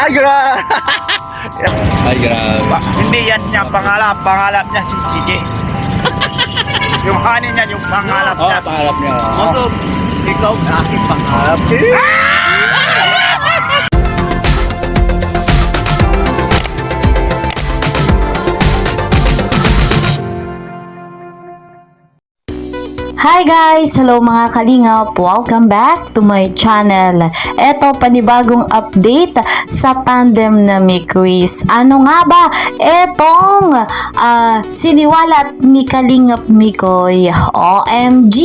Ay, grabe. Ay, grabe. Hindi yan niya pangalap niya si CJ. Yung honey niya, yung pangalap niya. Pangarap niya. Ikaw aking pangalap. Hi guys! Hello mga kalingap! Welcome back to my channel. Eto, panibagong update sa tandem na may quiz. Ano nga ba? Etong siniwalat ni Kalingap Mikoy. OMG!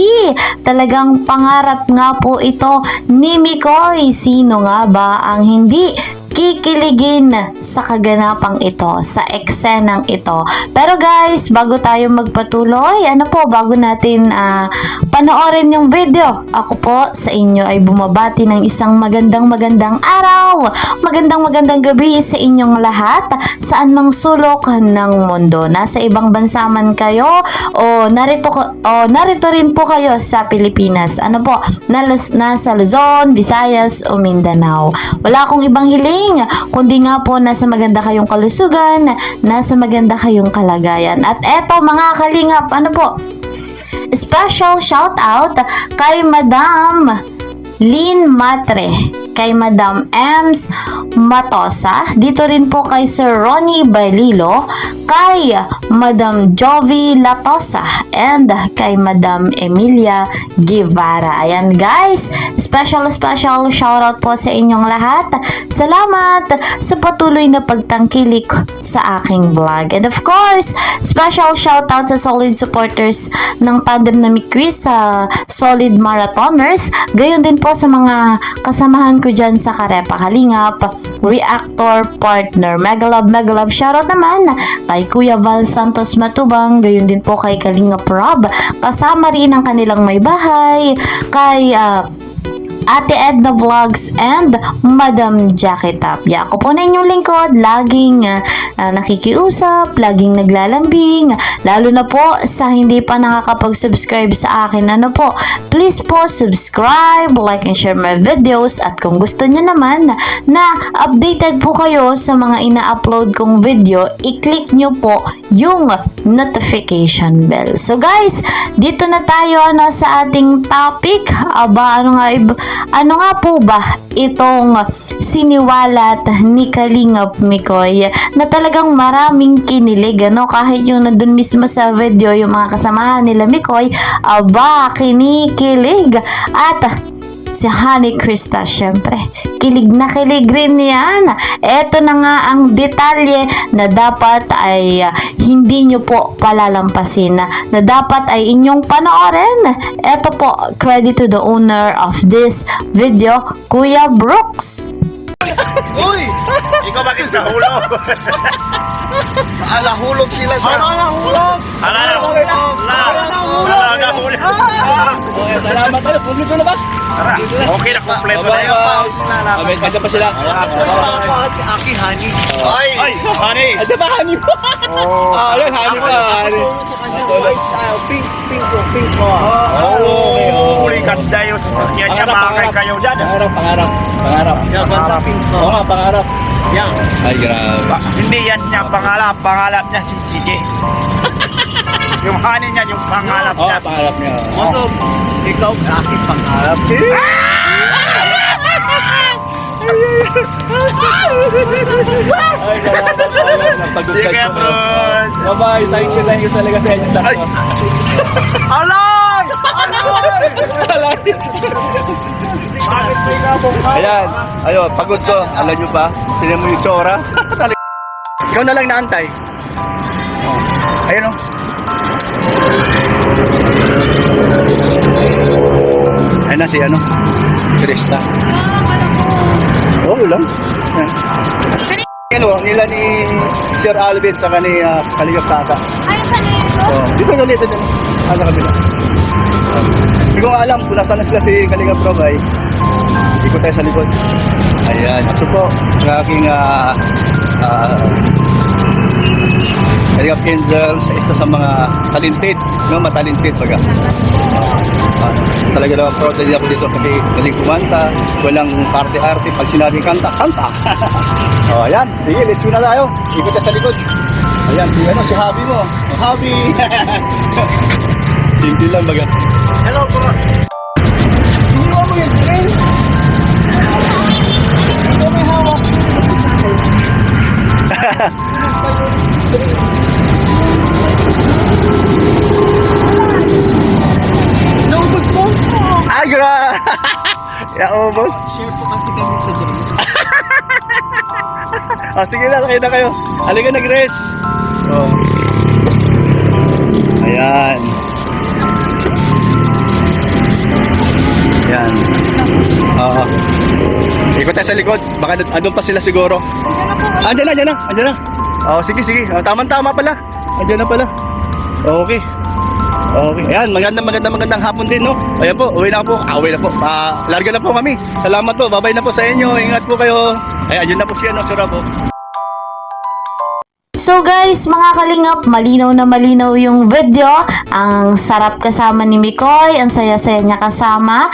Talagang pangarap nga po ito ni Mikoy. Sino nga ba ang hindi kikiligin sa kaganapang ito, sa eksenang ito? Pero guys, bago tayo magpatuloy, bago natin panoorin yung video, ako po sa inyo ay bumabati ng isang magandang araw, magandang gabi sa inyong lahat, saan mang sulok ng mundo. Nasa ibang bansa man kayo o narito rin po kayo sa Pilipinas. Nasa Luzon, Visayas o Mindanao. Wala akong ibang hiling kundi nga po nasa maganda kayong kalusugan, nasa maganda kayong kalagayan. At eto mga kalingap, special shout out kay Madam Lynn Matre, kay Madam Ems Matosa, dito rin po kay Sir Ronnie Baililo, kay Madam Jovi Latosa, and kay Madam Emilia Guevara. Ayan guys, special shoutout po sa inyong lahat. Salamat sa patuloy na pagtangkilik sa aking vlog. And of course, special shoutout sa solid supporters ng Tandem na Quiz, sa solid marathoners, gayon din po sa mga kasamahan ko dyan sa Karepa Kalingap, reactor partner. Mega love shoutout naman kay Kuya Val Santos Matubang, gayon din po kay Kalingap Rob, kasama rin ang kanilang may bahay, kay Ate Edna Vlogs and Madam Jackie Tapia. Ako po na inyong lingkod, laging nakikiusap, laging naglalambing, lalo na po sa hindi pa nakakapag-subscribe sa akin. Please po subscribe, like and share my videos, at kung gusto nyo naman na updated po kayo sa mga ina-upload kong video, i-click nyo po yung notification bell. So guys, dito na tayo sa ating topic. Ano nga po ba itong siniwalat ni Kalingap Mikoy na talagang maraming kinilig, kahit yung nandun mismo sa video yung mga kasamahan nila Mikoy, kinikilig. At si Honey Krista, syempre, kilig na kilig rin yan. Eto na nga ang detalye na dapat ay hindi nyo po palalampasin, na dapat ay inyong panoorin. Eto po, credit to the owner of this video, Kuya Brooks. Uy! Ikaw bakit nahulog? Nahulog sila sa... Nahulog! Salamat tayo. Publiko na ba? Okay na, kompleto na yun. Kanda pa sila. Aki, honey. Ay, honey. Ada ba honey po? Ayun, honey pa. Pink po. Uli ganda yung sasakyan niya. Makakay kayo dyan. Pangarap. Ganda pink po. Oo nga, pangarap. Yan. Ay, grabe. Hindi yan niya pangalap niya si CJ. Yung honey niya, yung pangalap niya. Pangarap niya. Ikaw aking pangalap. Sige bro. Bye-bye. Thank you talaga sa inyo. Alay! Ayan. Ayun, pagod ko. Alam nyo ba? Tinan mo yung tsura. Ikaw na lang naantay. Ayun o. Ayun na si Krista. Oo lang. Nila ni Sir Alvin sa ni Kalingap Tata. Ay, saan yun ito? Dito na dito. Sa kabila. Hindi ko alam kung nasaan na sila si Kalingap Rob ay ikot tayo sa likod. Ayan. Ito po ang aking Kalingap Angel, sa isa sa mga talented, no, matalented baga. Talaga naman proud din ako dito kasi galing kumanta, walang arte-arte, pag sinabing kanta, kanta. Oh, ayan, sige, let's go na tayo. Ikot ka sa likod. Ayan, si Habi mo. Si Habi. Simple lang baga. Hello, bro. Hindi mo yung train. Ito may hawak. Naubos mo? Ay, gra! Ubos. Share po kasi kami sa drink. Oh, sige na, sakay na kayo. Halika, nag-rest. Oh. Ayan. Ayan. Oo. Ikot tayo sa likod. Baka andun pa sila siguro. Andyan na. Oh, sige. Oh, tama-tama pala. Andyan na pala. Okay. Ayan, magandang hapon din, no? Ayan po, uwi na po. Uwi na po. Larga na po kami. Salamat po. Bye-bye na po sa inyo. Ingat po kayo. Ay, andyan na po siya, no? Sura po. So guys, mga kalingap, malinaw na malinaw yung video. Ang sarap kasama ni Mikoy, ang saya-saya niya kasama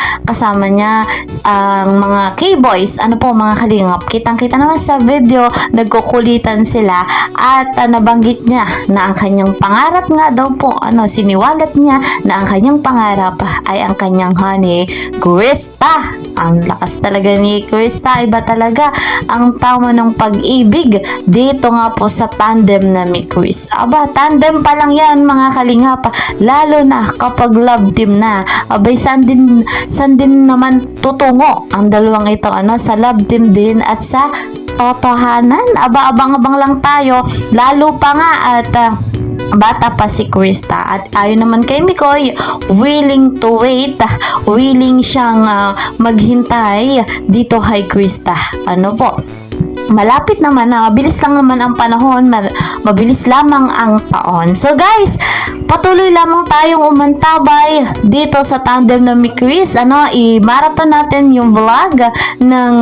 niya ang mga K-boys. Ano po mga kalingap, kitang-kita naman sa video, nagkukulitan sila at nabanggit niya na ang kanyang pangarap nga daw po, siniwalat niya na ang kanyang pangarap ay ang kanyang honey, Krista. Ang lakas talaga ni Krista, iba talaga ang tama ng pag-ibig dito nga po sa tandem na mi Chris. Aba, tandem pa lang yan mga kalingap, lalo na kapag love team na. Abay, saan din naman tutungo ang dalawang ito, sa love team din at sa totohanan. Aba, abang-abang lang tayo, lalo pa nga at bata pa si Krista at ayon naman kay Mikoy, willing to wait, willing siyang maghintay dito kay Krista. Ano po, malapit naman na, mabilis lang naman ang panahon, mabilis lamang ang taon. So guys, patuloy lamang tayong umantabay dito sa tandem na mi Chris. I-marathon natin yung vlog ng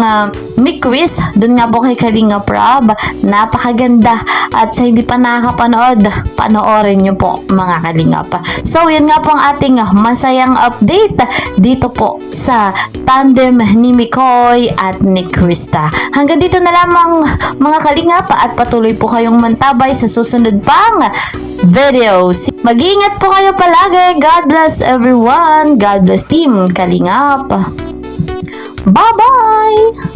mi Chris. Doon nga po kay Kalinga Prab. Napakaganda. At sa hindi pa nakakapanood, panoorin nyo po mga Kalingap. So yun nga po ang ating masayang update dito po sa tandem ni Mikoy at ni Krista. Hanggang dito na lamang mga Kalingap at patuloy po kayong mantabay sa susunod pang videos. Mag-iingat po kayo palagi. God bless everyone. God bless Team Kalingap. Bye-bye!